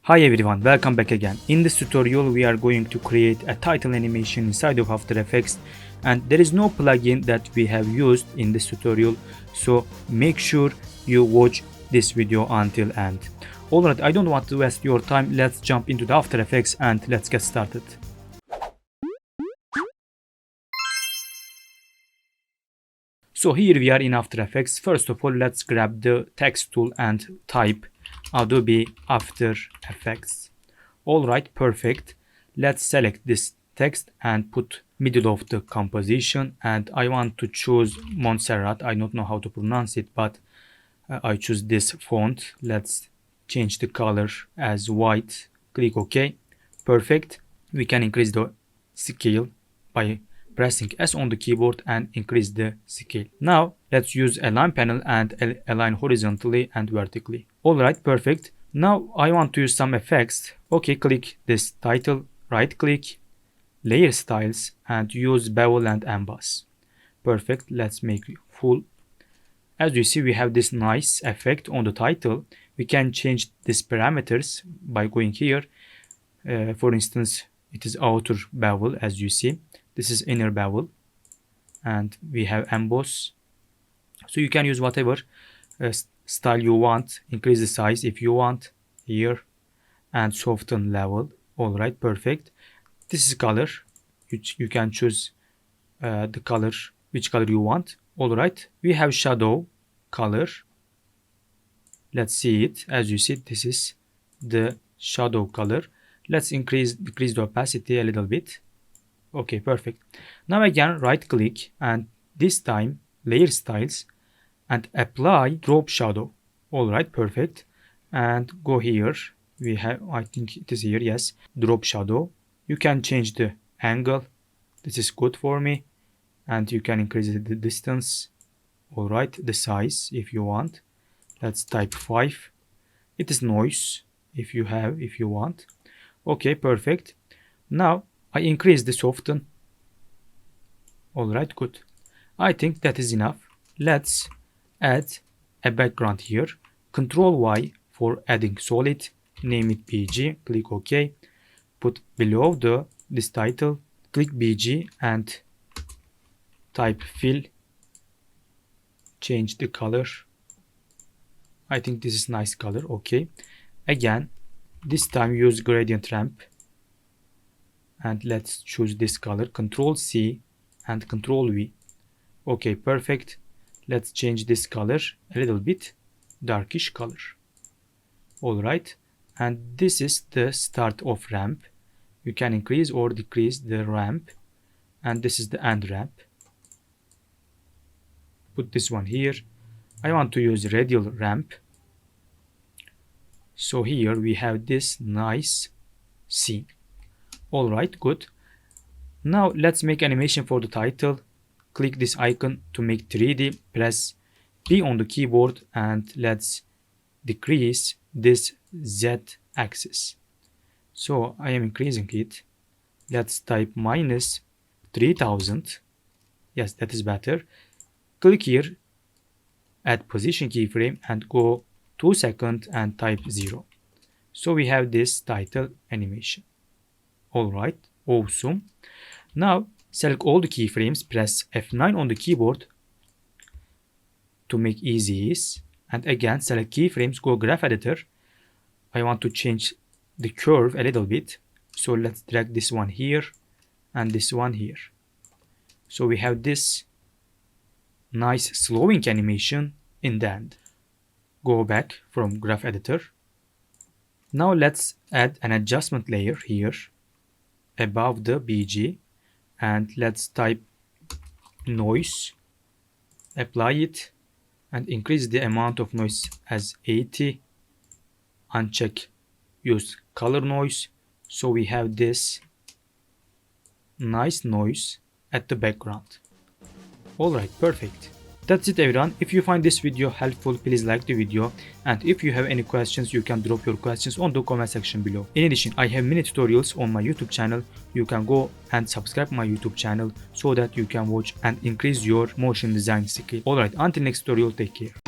Hi everyone, welcome back again. In this tutorial we are going to create a title animation inside of After Effects, and there is no plugin that we have used in this tutorial, so make sure you watch this video until end. Alright, I don't want to waste your time, let's jump into the After Effects and let's get started. So here we are in After Effects. First of all, let's grab the text tool and type Adobe After Effects. Alright, perfect. Let's select this text and put middle of the composition, and I want to choose Montserrat. I don't know how to pronounce it, but I choose this font. Let's change the color as white. Click OK. Perfect. We can increase the scale by pressing S on the keyboard and increase the scale. Now let's use align panel and align horizontally and vertically. Alright, perfect. Now I want to use some effects. Okay, click this title, right click, layer styles, and use bevel and emboss. Perfect. Let's make it full. As you see, we have this nice effect on the title. We can change these parameters by going here. For instance, it is outer bevel, as you see. This is inner bevel, and we have emboss. So you can use whatever style you want. Increase the size if you want here, and soften level. Alright, perfect. This is color. You can choose the color, which color you want. Alright, we have shadow color. Let's see it. As you see, this is the shadow color. Let's decrease the opacity a little bit. Okay, perfect. Now again, right click, and this time layer styles and apply drop shadow. Alright, perfect. And go here. We have, I think it is here, yes, drop shadow. You can change the angle. This is good for me. And you can increase the distance. Alright, the size if you want. Let's type 5. It is noise if you want. Okay, perfect. Now I increase the soften. Alright, good. I think that is enough. Let's add a background here. Control Y for adding solid. Name it BG. Click OK. Put below this title. Click BG and type fill. Change the color. I think this is nice color. Okay. Again, this time use gradient ramp. And let's choose this color. Control C and Control V. Okay, perfect. Let's change this color a little bit. Darkish color. Alright. And this is the start of ramp. You can increase or decrease the ramp. And this is the end ramp. Put this one here. I want to use radial ramp. So here we have this nice scene. Alright, good. Now let's make animation for the title. Click this icon to make 3D. Press B on the keyboard and let's decrease this Z axis. So I am increasing it. Let's type minus 3000. Yes, that is better. Click here, add position keyframe and go 2 seconds and type 0. So we have this title animation. Alright, awesome. Now select all the keyframes, press F9 on the keyboard to make easy ease. And again, select keyframes, go graph editor. I want to change the curve a little bit. So let's drag this one here and this one here. So we have this nice slowing animation in the end. Go back from graph editor. Now let's add an adjustment layer here above the BG, and let's type noise, apply it and increase the amount of noise as 80. Uncheck use color noise. So we have this nice noise at the background. Alright, perfect. That's it everyone. If you find this video helpful, please like the video, and if you have any questions, you can drop your questions on the comment section below. In addition, I have many tutorials on my YouTube channel. You can go and subscribe my YouTube channel so that you can watch and increase your motion design skill. Alright, until next tutorial, take care.